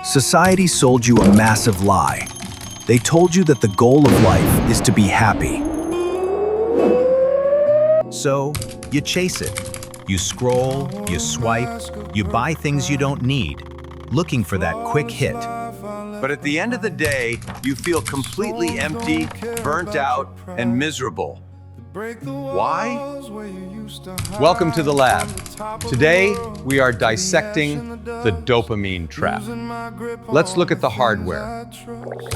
Society sold you a massive lie. They told you that the goal of life is to be happy. So, you chase it. You scroll, you swipe, you buy things you don't need, looking for that quick hit. But at the end of the day, you feel completely empty, burnt out, and miserable. Why? Welcome to the lab. Today, we are dissecting the dopamine trap. Let's look at the hardware.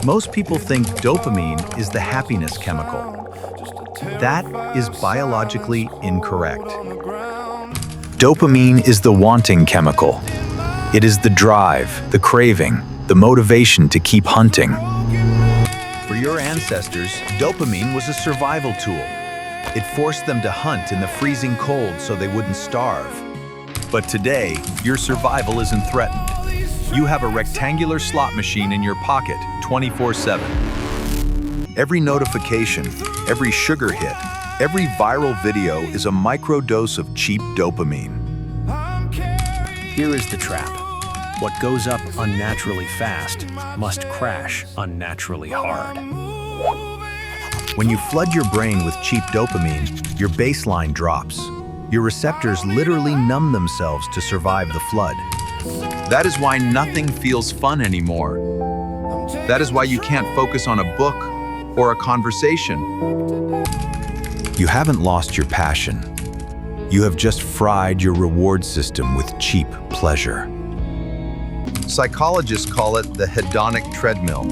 Most people think dopamine is the happiness chemical. That is biologically incorrect. Dopamine is the wanting chemical. It is the drive, the craving, the motivation to keep hunting. For your ancestors, dopamine was a survival tool. It forced them to hunt in the freezing cold so they wouldn't starve. But today, your survival isn't threatened. You have a rectangular slot machine in your pocket 24/7. Every notification, every sugar hit, every viral video is a microdose of cheap dopamine. Here is the trap. What goes up unnaturally fast must crash unnaturally hard. When you flood your brain with cheap dopamine, your baseline drops. Your receptors literally numb themselves to survive the flood. That is why nothing feels fun anymore. That is why you can't focus on a book or a conversation. You haven't lost your passion. You have just fried your reward system with cheap pleasure. Psychologists call it the hedonic treadmill.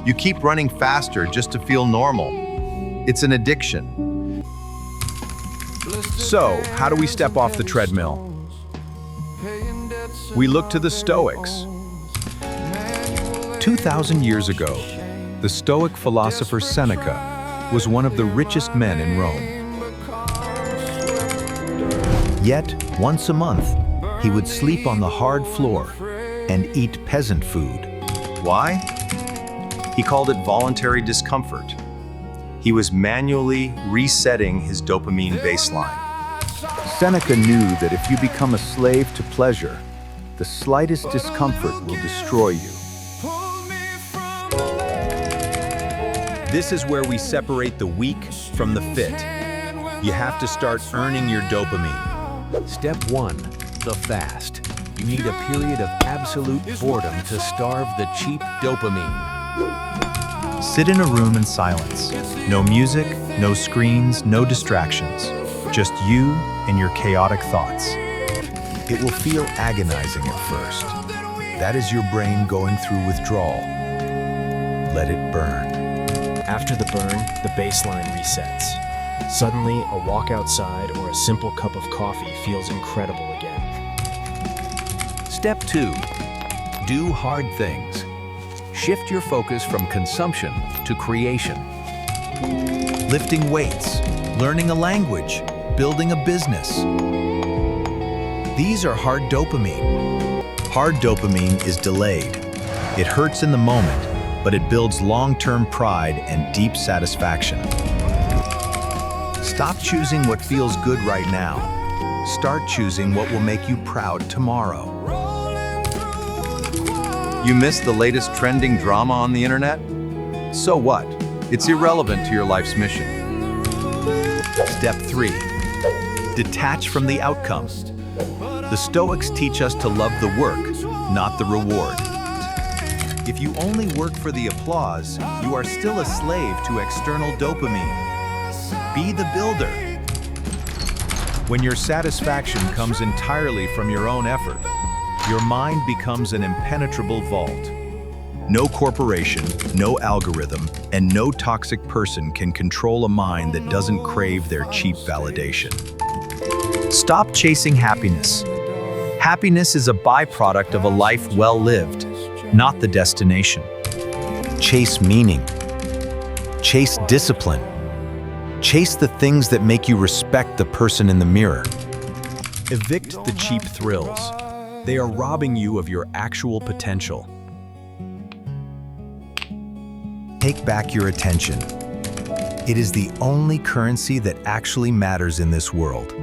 You keep running faster just to feel normal. It's an addiction. So, how do we step off the treadmill? We look to the Stoics. 2,000 years ago, the Stoic philosopher Seneca was one of the richest men in Rome. Yet, once a month, he would sleep on the hard floor and eat peasant food. Why? He called it voluntary discomfort. He was manually resetting his dopamine baseline. Seneca knew that if you become a slave to pleasure, the slightest discomfort will destroy you. This is where we separate the weak from the fit. You have to start earning your dopamine. Step 1, the fast. You need a period of absolute boredom to starve the cheap dopamine. Sit in a room in silence. No music, no screens, no distractions. Just you and your chaotic thoughts. It will feel agonizing at first. That is your brain going through withdrawal. Let it burn. After the burn, the baseline resets. Suddenly, a walk outside or a simple cup of coffee feels incredible again. Step 2, do hard things. Shift your focus from consumption to creation. Lifting weights, learning a language, building a business. These are hard dopamine. Hard dopamine is delayed. It hurts in the moment, but it builds long-term pride and deep satisfaction. Stop choosing what feels good right now. Start choosing what will make you proud tomorrow. You missed the latest trending drama on the internet? So what? It's irrelevant to your life's mission. Step 3, detach from the outcome. The Stoics teach us to love the work, not the reward. If you only work for the applause, you are still a slave to external dopamine. Be the builder. When your satisfaction comes entirely from your own effort, your mind becomes an impenetrable vault. No corporation, no algorithm, and no toxic person can control a mind that doesn't crave their cheap validation. Stop chasing happiness. Happiness is a byproduct of a life well lived, not the destination. Chase meaning. Chase discipline. Chase the things that make you respect the person in the mirror. Evict the cheap thrills. They are robbing you of your actual potential. Take back your attention. It is the only currency that actually matters in this world.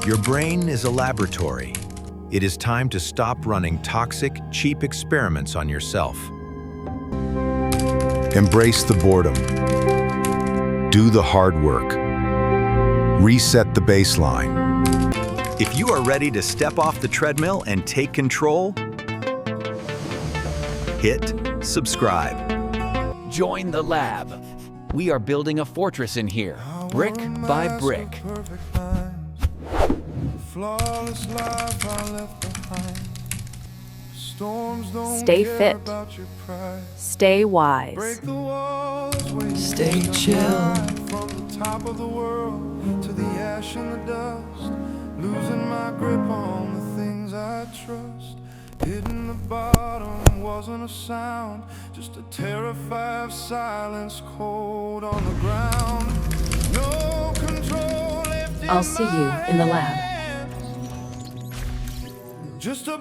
Your brain is a laboratory. It is time to stop running toxic, cheap experiments on yourself. Embrace the boredom. Do the hard work. Reset the baseline. If you are ready to step off the treadmill and take control, hit subscribe. Join the lab. We are building a fortress in here, brick by brick. Stay fit. Stay wise. Stay chill. From the top of the world to the ash and the dust, losing my grip on the things I trust. Hitting the bottom wasn't a sound, just a terrified silence cold on the ground. No control left in I'll see you in the lab. my hands. Just a